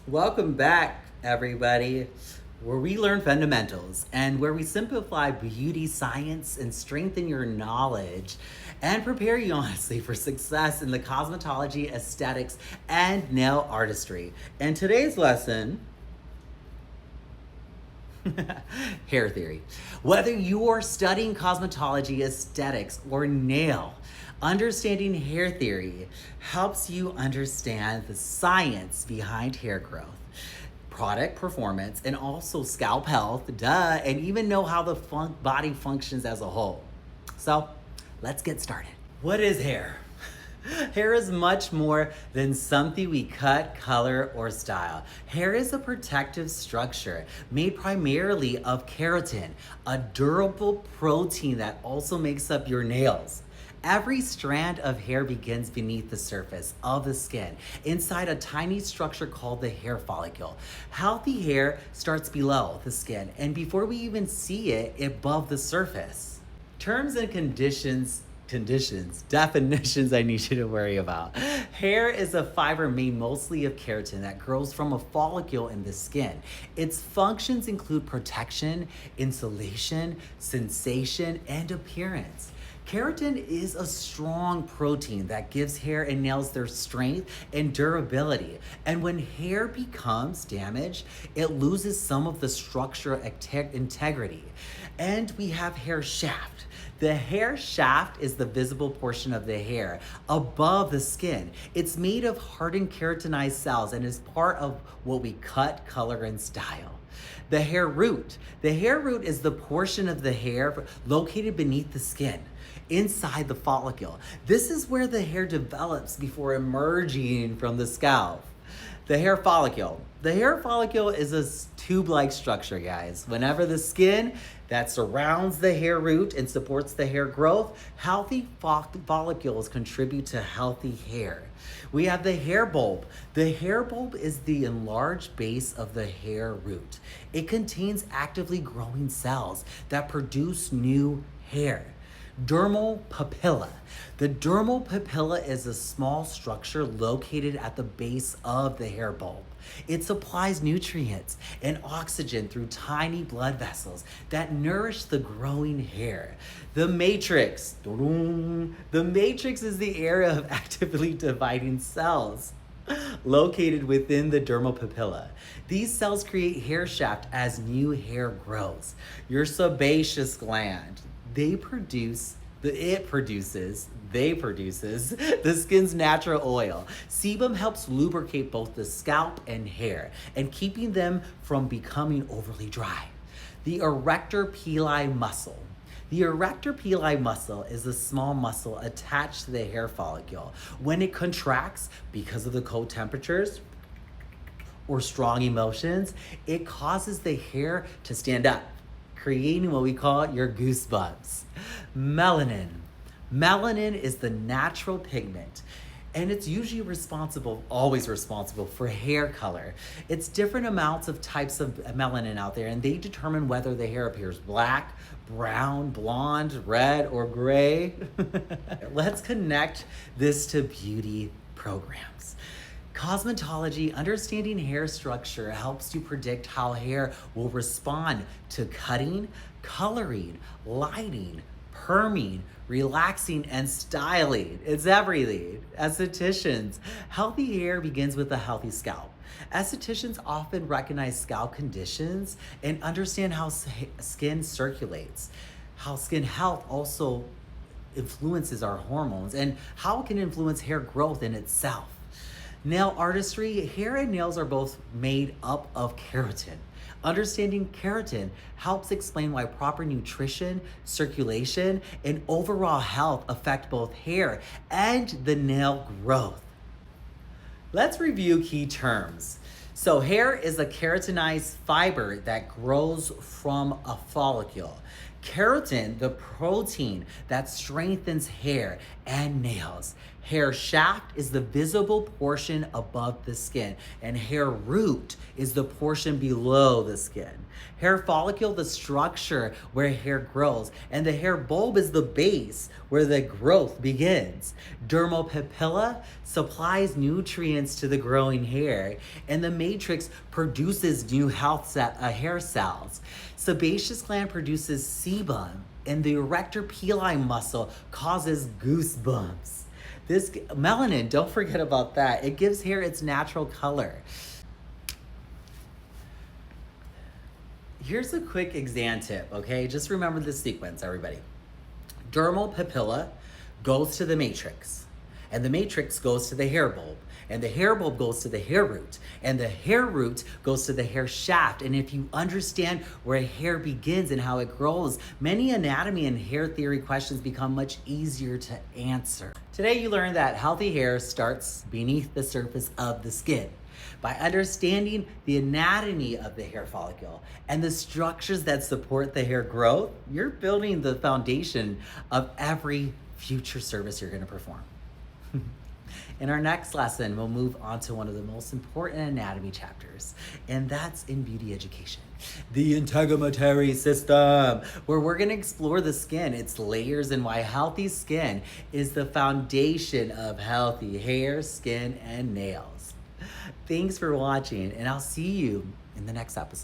Welcome back, everybody, where we learn fundamentals and where we simplify beauty science and strengthen your knowledge and prepare you honestly for success in the cosmetology, aesthetics, and nail artistry. And today's lesson, hair theory. Whether you are studying cosmetology, aesthetics, or nail, understanding hair theory helps you understand the science behind hair growth, product performance, and also scalp health, and even know how the body functions as a whole. So, let's get started. What is hair? Hair is much more than something we cut, color, or style. Hair is a protective structure made primarily of keratin, a durable protein that also makes up your nails. Every strand of hair begins beneath the surface of the skin, inside a tiny structure called the hair follicle. Healthy hair starts below the skin, and before we even see it, above the surface. Terms and definitions I need you to worry about. Hair is a fiber made mostly of keratin that grows from a follicle in the skin. Its functions include protection, insulation, sensation, and appearance. Keratin is a strong protein that gives hair and nails their strength and durability. And when hair becomes damaged, it loses some of the structural integrity. And we have hair shaft. The hair shaft is the visible portion of the hair above the skin. It's made of hardened keratinized cells and is part of what we cut, color, and style. The hair root. The hair root is the portion of the hair located beneath the skin, inside the follicle. This is where the hair develops before emerging from the scalp. The hair follicle. The hair follicle is a tube-like structure, guys. Whenever the skin that surrounds the hair root and supports the hair growth, healthy follicles contribute to healthy hair. We have the hair bulb. The hair bulb is the enlarged base of the hair root. It contains actively growing cells that produce new hair. Dermal papilla. The dermal papilla is a small structure located at the base of the hair bulb. It supplies nutrients and oxygen through tiny blood vessels that nourish the growing hair. The matrix. The matrix is the area of actively dividing cells located within the dermal papilla. These cells create hair shaft as new hair grows. Your sebaceous gland. They produces the skin's natural oil. Sebum helps lubricate both the scalp and hair and keeping them from becoming overly dry. The erector pili muscle. The erector pili muscle is a small muscle attached to the hair follicle. When it contracts because of the cold temperatures or strong emotions, it causes the hair to stand up, creating what we call your goosebumps. Melanin. Melanin is the natural pigment, and it's usually always responsible for hair color. It's different amounts of types of melanin out there, and they determine whether the hair appears black, brown, blonde, red, or gray. Let's connect this to beauty programs. Cosmetology, understanding hair structure helps you predict how hair will respond to cutting, coloring, lighting, perming, relaxing, and styling. It's everything. Estheticians. Healthy hair begins with a healthy scalp. Estheticians often recognize scalp conditions and understand how skin circulates, how skin health also influences our hormones, and how it can influence hair growth in itself. Nail artistry. Hair and nails are both made up of keratin. Understanding keratin helps explain why proper nutrition, circulation, and overall health affect both hair and the nail growth. Let's review key terms. So hair is a keratinized fiber that grows from a follicle. Keratin, the protein that strengthens hair and nails. Hair shaft is the visible portion above the skin, and hair root is the portion below the skin. Hair follicle, the structure where hair grows, and the hair bulb is the base where the growth begins. Dermal papilla supplies nutrients to the growing hair, and the matrix produces new hair cells. Sebaceous gland produces sebum, and the erector pili muscle causes goosebumps. This melanin, don't forget about that. It gives hair its natural color. Here's a quick exam tip, okay? Just remember this sequence, everybody. Dermal papilla goes to the matrix, and the matrix goes to the hair bulb, and the hair bulb goes to the hair root, and the hair root goes to the hair shaft. And if you understand where hair begins and how it grows, many anatomy and hair theory questions become much easier to answer. Today you learned that healthy hair starts beneath the surface of the skin. By understanding the anatomy of the hair follicle and the structures that support the hair growth, you're building the foundation of every future service you're going to perform. In our next lesson, we'll move on to one of the most important anatomy chapters, and that's in beauty education, the integumentary system, where we're going to explore the skin, its layers, and why healthy skin is the foundation of healthy hair, skin, and nails. Thanks for watching, and I'll see you in the next episode.